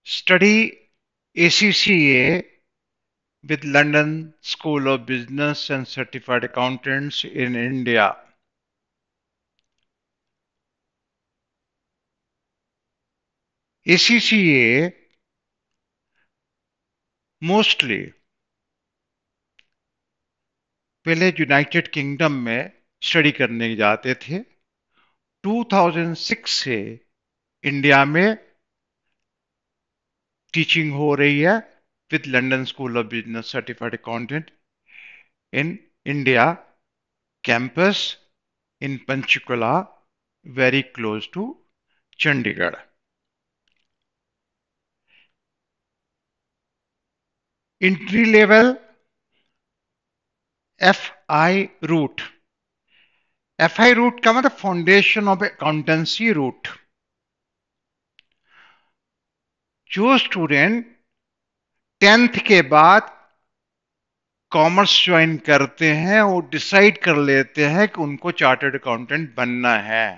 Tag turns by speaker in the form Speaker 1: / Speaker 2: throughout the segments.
Speaker 1: Study ACCA with London School of Business and Certified Accountants in India. ACCA mostly पहले United kingdom में study करने जाते थे। 2006 से इंडिया में टीचिंग हो रही है with London School of Business certified accountant in India campus in Panchkula, very close to Chandigarh. Entry level FI route. FI route का मतलब फाउंडेशन ऑफ अकाउंटेंसी रूट। जो स्टूडेंट 10th के बाद कॉमर्स ज्वाइन करते हैं वो डिसाइड कर लेते हैं कि उनको चार्टर्ड अकाउंटेंट बनना है,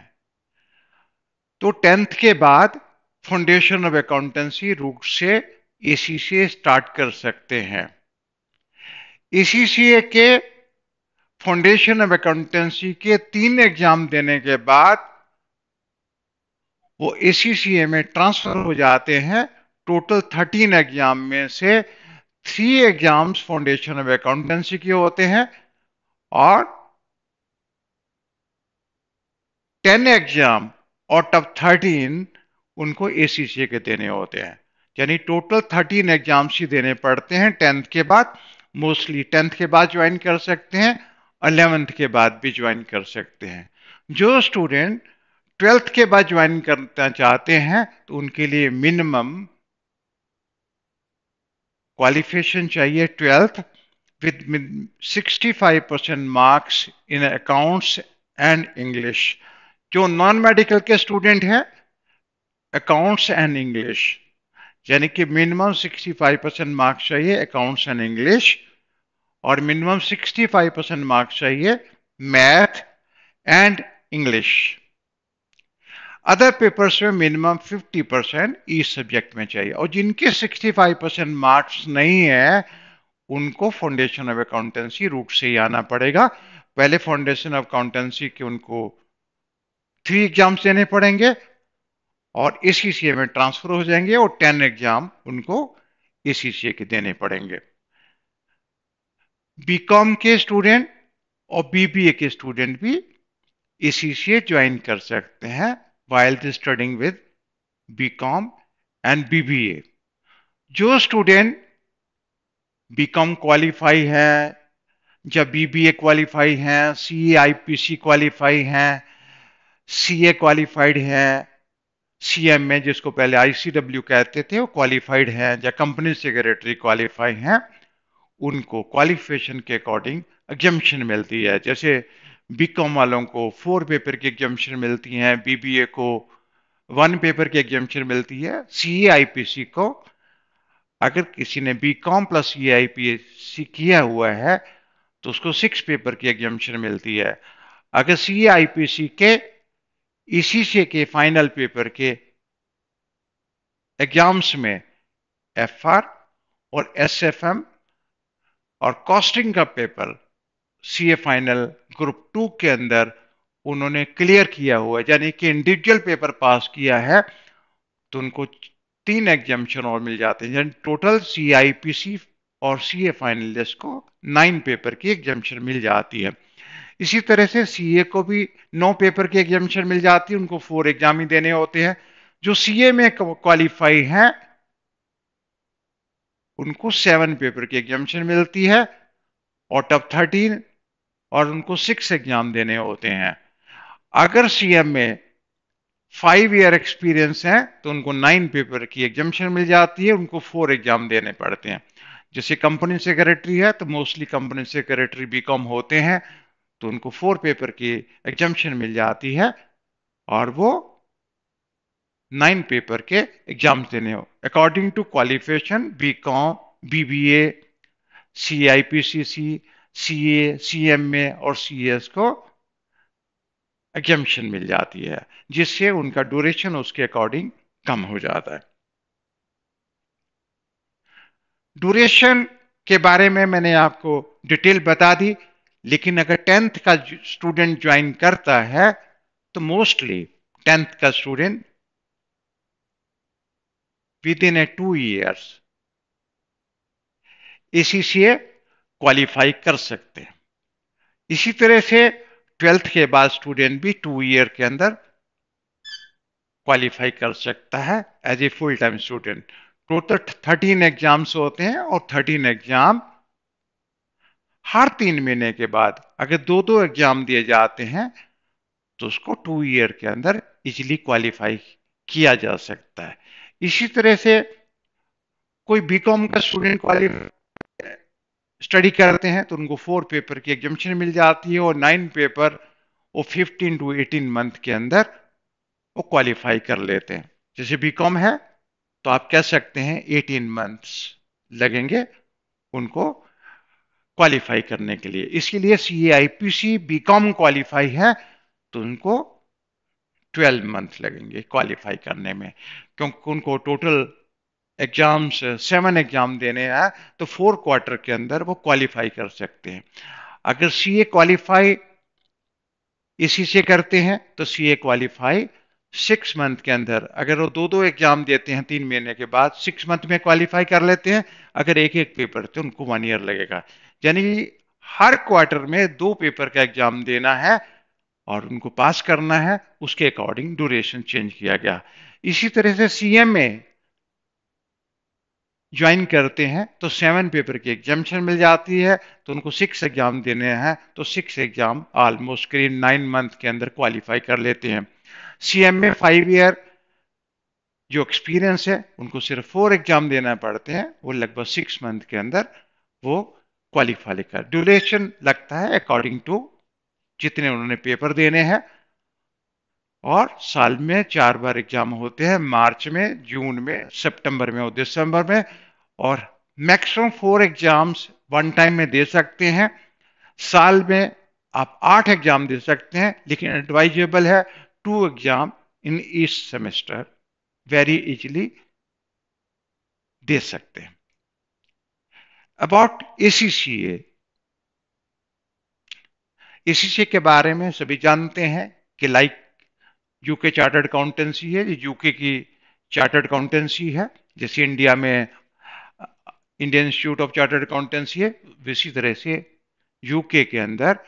Speaker 1: तो 10th के बाद फाउंडेशन ऑफ अकाउंटेंसी रूट से ACCA स्टार्ट कर सकते हैं। ACCA के फाउंडेशन ऑफ अकाउंटेंसी के 3 एग्जाम देने के बाद वो ACCA में ट्रांसफर हो जाते हैं। टोटल 13 एग्जाम में से 3 एग्जाम्स फाउंडेशन ऑफ अकाउंटेंसी के होते हैं और 10 एग्जाम आउट ऑफ 13 उनको ACCA के देने होते हैं। यानी टोटल 13 एग्जाम्स ही देने पड़ते हैं 10th के बाद। मोस्टली 10th के बाद ज्वाइन कर सकते हैं, 11th के बाद भी ज्वाइन कर सकते हैं। जो स्टूडेंट 12th के बाद ज्वाइन करना चाहते हैं तो उनके लिए मिनिमम क्वालिफिकेशन चाहिए 12th with 65% marks in accounts and English. जो नॉन मेडिकल के स्टूडेंट हैं अकाउंट्स एंड इंग्लिश, यानी कि मिनिमम 65% मार्क्स चाहिए अकाउंट्स एंड इंग्लिश और मिनिमम 65% मार्क्स चाहिए math and English. Other papers में मिनिमम 50% इस सब्जेक्ट में चाहिए। और जिनके 65% मार्क्स नहीं है उनको फाउंडेशन ऑफ अकाउंटेंसी रूट से ही आना पड़ेगा। पहले फाउंडेशन ऑफ अकाउंटेंसी के उनको 3 एग्जाम्स देने पड़ेंगे और ACCA में ट्रांसफर हो जाएंगे और 10 एग्जाम उनको ACCA के देने पड़ेंगे। बीकॉम के स्टूडेंट और BBA के स्टूडेंट भी ACCA ज्वाइन कर सकते हैं while they studying with BCom and BBA। जो स्टूडेंट BCom क्वालिफाई है या BBA क्वालिफाई है, CA IPC क्वालिफाई है, CA क्वालिफाइड है, CMA जिसको पहले ICW कहते थे वो क्वालिफाइड है या कंपनी सेक्रेटरी क्वालिफाई है, उनको क्वालिफिकेशन के अकॉर्डिंग एग्जम्पशन मिलती है। जैसे बीकॉम वालों को 4 पेपर की एग्जम्पशन मिलती है, BBA को 1 पेपर की एग्जम्पशन मिलती है, CA IPC को अगर किसी ने बीकॉम प्लस CA IPC किया हुआ है तो उसको 6 पेपर की एग्जम्पशन मिलती है। अगर CA IPC के ECCA के फाइनल पेपर के एग्जाम्स में FR और SFM और कॉस्टिंग का पेपर CA फाइनल ग्रुप 2 के अंदर उन्होंने क्लियर किया हुआ है, यानी कि इंडिविजुअल पेपर पास किया है, तो उनको 3 एग्जाम्शन और मिल जाते हैं। यानी टोटल CIPC और CA फाइनलिस्ट को 9 पेपर की एग्जाम्शन मिल जाती है। इसी तरह से CA को भी 9 पेपर की एग्जाम्शन मिल जाती है, उनको 4 एग्जाम ही देने होते हैं। जो CA में क्वालिफाई हैं उनको 7 पेपर की एग्जाम्शन मिलती है आउट ऑफ 13 और उनको 6 एग्जाम देने होते हैं। अगर CM में 5 ईयर एक्सपीरियंस है तो उनको 9 पेपर की एग्जाम्शन मिल जाती है, उनको 4 एग्जाम देने पड़ते हैं। जैसे कंपनी सेक्रेटरी है तो मोस्टली कंपनी सेक्रेटरी बीकॉम होते हैं तो उनको 4 पेपर की एग्जाम्शन मिल जाती है और वो 9 पेपर के एग्जाम देने हो। According to qualification BCom, BBA, CIPCC, CA, CMA और CS को एग्जाम्शन मिल जाती है, जिससे उनका ड्यूरेशन उसके अकॉर्डिंग कम हो जाता है। ड्यूरेशन के बारे में मैंने आपको डिटेल बता दी, लेकिन अगर 10th का स्टूडेंट ज्वाइन करता है तो मोस्टली 10th का student with in A 2 years ACCA qualify कर सकते हैं। इसी तरह से 12th के बाद स्टूडेंट भी 2 year के अंदर क्वालिफाई कर सकता है as a full time student. Total 13 exams होते हैं और 13 एग्जाम हर 3 महीने के बाद अगर दो दो एग्जाम दिए जाते हैं तो उसको 2 year के अंदर इजीली क्वालिफाई किया जा सकता है। इसी तरह से कोई बीकॉम का स्टूडेंट क्वालिफाई स्टडी करते हैं तो उनको 4 पेपर की एग्जामिशन मिल जाती है और 9 पेपर वो 15 to 18 मंथ के अंदर वो क्वालिफाई कर लेते हैं। जैसे बीकॉम है तो आप कह सकते हैं 18 मंथ्स लगेंगे उनको क्वालिफाई करने के लिए। इसके लिए CAIPC बीकॉम क्वालिफाई है तो उनको 12 मंथ लगेंगे क्वालिफाई करने में, क्योंकि उनको टोटल एग्जाम्स 7 एग्जाम देने हैं तो 4 क्वार्टर के अंदर वो क्वालिफाई कर सकते हैं। अगर CA क्वालिफाई इसी से करते हैं तो CA क्वालिफाई 6 मंथ के अंदर, अगर वो दो दो एग्जाम देते हैं 3 महीने के बाद 6 मंथ में क्वालिफाई कर लेते हैं। अगर एक एक पेपर तो उनको 1 year लगेगा। यानी हर क्वार्टर में 2 पेपर का एग्जाम देना है और उनको पास करना है, उसके अकॉर्डिंग ड्यूरेशन चेंज किया गया। इसी तरह से CMA ज्वाइन करते हैं तो 7 पेपर की एग्जामिशन मिल जाती है तो उनको 6 एग्जाम देने हैं तो 6 एग्जाम ऑलमोस्ट करीब 9 मंथ के अंदर क्वालिफाई कर लेते हैं। CMA 5 year जो एक्सपीरियंस है उनको सिर्फ 4 एग्जाम देना पड़ते हैं, वो लगभग 6 मंथ के अंदर वो क्वालिफाई कर। ड्यूरेशन लगता है अकॉर्डिंग टू जितने उन्होंने पेपर देने हैं और साल में 4 बार एग्जाम होते हैं, मार्च में, जून में, सितंबर में और दिसंबर में। और मैक्सिमम 4 एग्जाम्स वन टाइम में दे सकते हैं। साल में आप 8 एग्जाम दे सकते हैं, लेकिन एडवाइजेबल है 2 exam in each semester very easily दे सकते हैं। अबाउट ACCA, ACCA के बारे में सभी जानते हैं कि लाइक यूके चार्टर्ड अकाउंटेंसी है, ये यूके की चार्टर्ड अकाउंटेंसी है। जैसे इंडिया में Indian institute of chartered accountancy है, इसी तरह से यूके के अंदर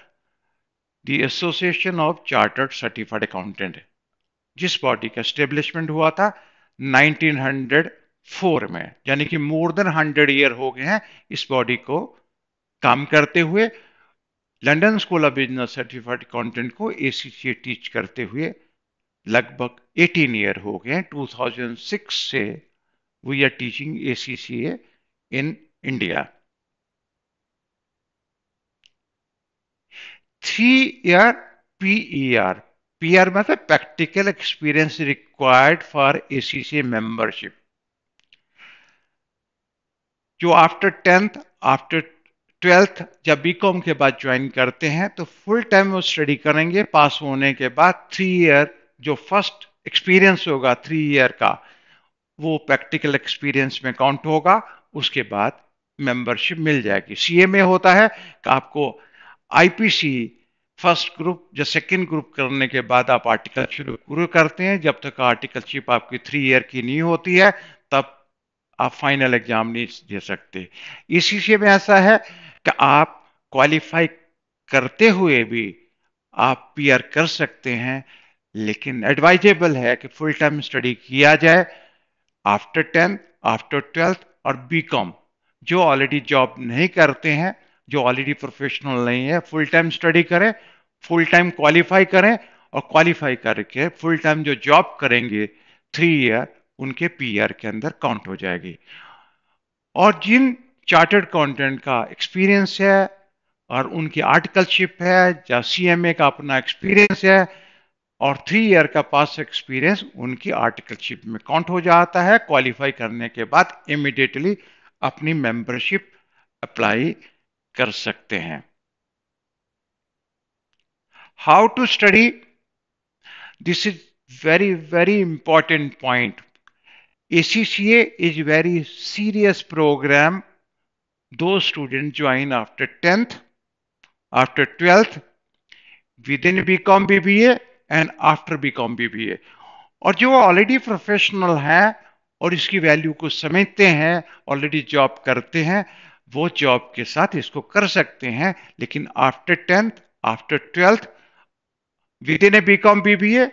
Speaker 1: the association of chartered certified accountant, जिस बॉडी का स्टेब्लिशमेंट हुआ था 1904 में, यानी कि मोर देन 100 ईयर हो गए हैं इस बॉडी को काम करते हुए। London School of Business certified accountant को ACCA टीच करते हुए लगभग 18 ईयर हो गए। 2006 से we are teaching ACCA in India. 3 year PER, PR मतलब practical experience required for ACCA membership. जो आफ्टर 10th आफ्टर 12th जब बीकॉम के बाद ज्वाइन करते हैं तो फुल टाइम वो स्टडी करेंगे। पास होने के बाद 3 year जो फर्स्ट एक्सपीरियंस होगा 3 year का, वो प्रैक्टिकल एक्सपीरियंस में काउंट होगा। उसके बाद मेंबरशिप मिल जाएगी। CA में होता है कि आपको IPC फर्स्ट ग्रुप या सेकंड ग्रुप करने के बाद आप आर्टिकल शुरू करते हैं। जब तक आर्टिकलशिप आपकी 3 year की नहीं होती है तब आप फाइनल एग्जाम नहीं दे सकते। इसी में ऐसा है कि आप क्वालिफाई करते हुए भी आप PR कर सकते हैं, लेकिन एडवाइजेबल है कि फुल टाइम स्टडी किया जाए आफ्टर 10th आफ्टर 12th। और बीकॉम जो ऑलरेडी जॉब नहीं करते हैं, जो ऑलरेडी प्रोफेशनल नहीं है, फुल टाइम स्टडी करें, फुल टाइम क्वालिफाई करें और क्वालिफाई करके फुल टाइम जो जॉब करेंगे 3 year उनके PR के अंदर काउंट हो जाएगी। और जिन चार्टर्ड अकाउंटेंट का एक्सपीरियंस है और उनकी आर्टिकलशिप है या CMA का अपना एक्सपीरियंस है और 3 year का पास एक्सपीरियंस उनकी आर्टिकलशिप में काउंट हो जाता है। क्वालिफाई करने के बाद इमीडिएटली अपनी मेंबरशिप अप्लाई कर सकते हैं। How to study, this is very very important point. ACCA is very serious program Those students join after 10th, after 12th, within BCom BBA and after BCom BBA. और जो already professional हैं और इसकी value को समझते हैं, already job करते हैं, वो जॉब के साथ इसको कर सकते हैं, लेकिन after 10th, after 12th, with in a BCom BBA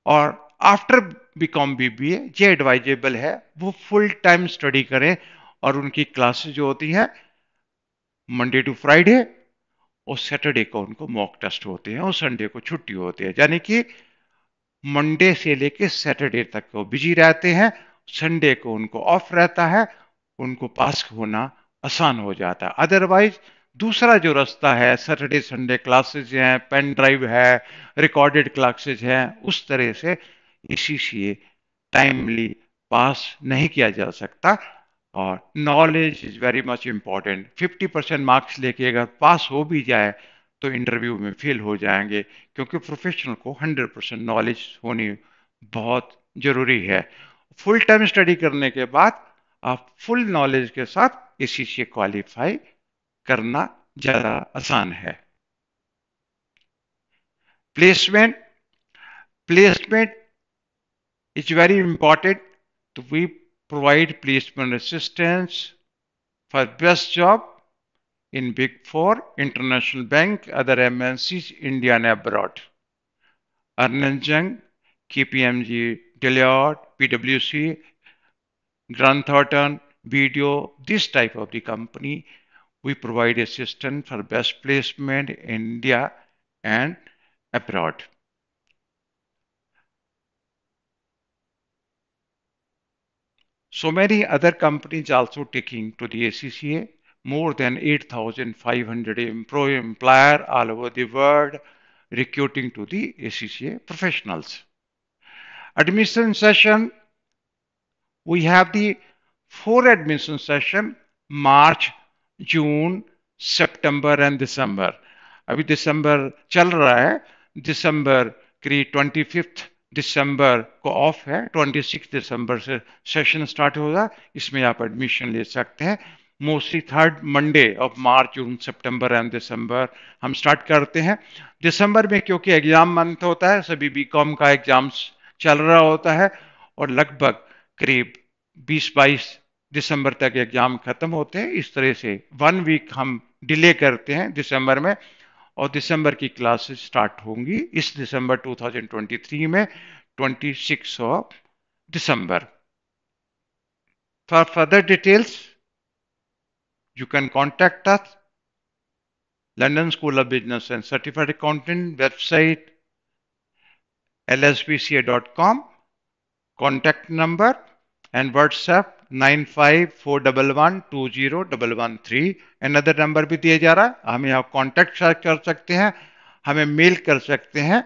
Speaker 1: और आफ्टर बीकॉम बीबीए ये एडवाइजेबल है वो फुल टाइम स्टडी करें। और उनकी क्लासेस जो होती हैं मंडे टू फ्राइडे, और सैटरडे को उनको मॉक टेस्ट होते हैं और संडे को छुट्टी होती है, यानी कि मंडे से लेके सैटरडे तक वो बिजी रहते हैं, संडे को उनको ऑफ रहता है, उनको पास होना आसान हो जाता है। अदरवाइज दूसरा जो रास्ता है, सैटरडे संडे क्लासेज हैं, पेन ड्राइव है, रिकॉर्डेड क्लासेज हैं, उस तरह से इसी टाइमली पास नहीं किया जा सकता। और knowledge is very much important. 50% marks लेके अगर पास हो भी जाए तो इंटरव्यू में फेल हो जाएंगे, क्योंकि प्रोफेशनल को 100% नॉलेज होनी बहुत जरूरी है। फुल टाइम स्टडी करने के बाद आप फुल नॉलेज के साथ एसीसी क्वालिफाई करना ज़्यादा आसान है। Placement, placement is very important. तो we provide placement assistance for best job in Big Four, International Bank, other MNCs, India and abroad. Ernst Young, KPMG, Deloitte, PwC, Grant Thornton, Video, this type of the company, we provide assistance for best placement in India and abroad. So many other companies also taking to the ACCA, more than 8,500 employer all over the world recruiting to the ACCA professionals. Admission session, we have the 4 admission session, March, June, September and December. अभी दिसंबर चल रहा है, दिसंबर की 25 दिसंबर को of है, 26 दिसंबर से session start होगा, इसमें आप एडमिशन ले सकते हैं। Mostly third Monday of March, June, September and December हम स्टार्ट करते हैं। दिसंबर में क्योंकि एग्जाम मंथ होता है, सभी बीकॉम का एग्जाम्स चल रहा होता है और लगभग करीब 20-22 दिसंबर तक एग्जाम खत्म होते हैं। इस तरह से 1 वीक हम डिले करते हैं दिसंबर में, और दिसंबर की क्लासेस स्टार्ट होंगी इस दिसंबर 2023 में, 26 of December. For further details you can contact us, London School of business and certified accountant, website lsbca.com, contact number and WhatsApp 9541120113। Another number भी दिया जा रहा है, हमें आप कांटेक्ट कर सकते हैं, हमें मेल कर सकते हैं,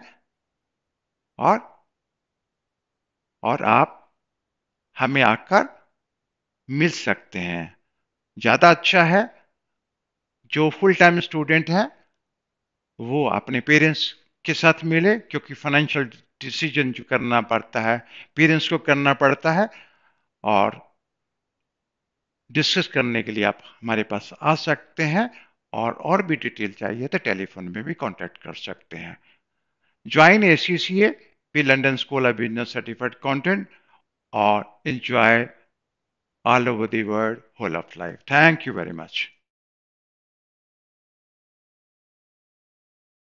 Speaker 1: और आप हमें आकर मिल सकते हैं। ज़्यादा अच्छा है जो फुल टाइम स्टूडेंट है वो अपने पेरेंट्स के साथ मिले, क्योंकि फाइनेंशियल डिसीजन जो करना पड़ता है पेरेंट्स को करना पड़ता है। और डिस्कस करने के लिए आप हमारे पास आ सकते हैं, और भी डिटेल चाहिए तो टेलीफोन में भी कांटेक्ट कर सकते हैं। ज्वाइन एसीसीए भी London School of Business certified accountant, और enjoy all over the world whole of life. Thank you very much.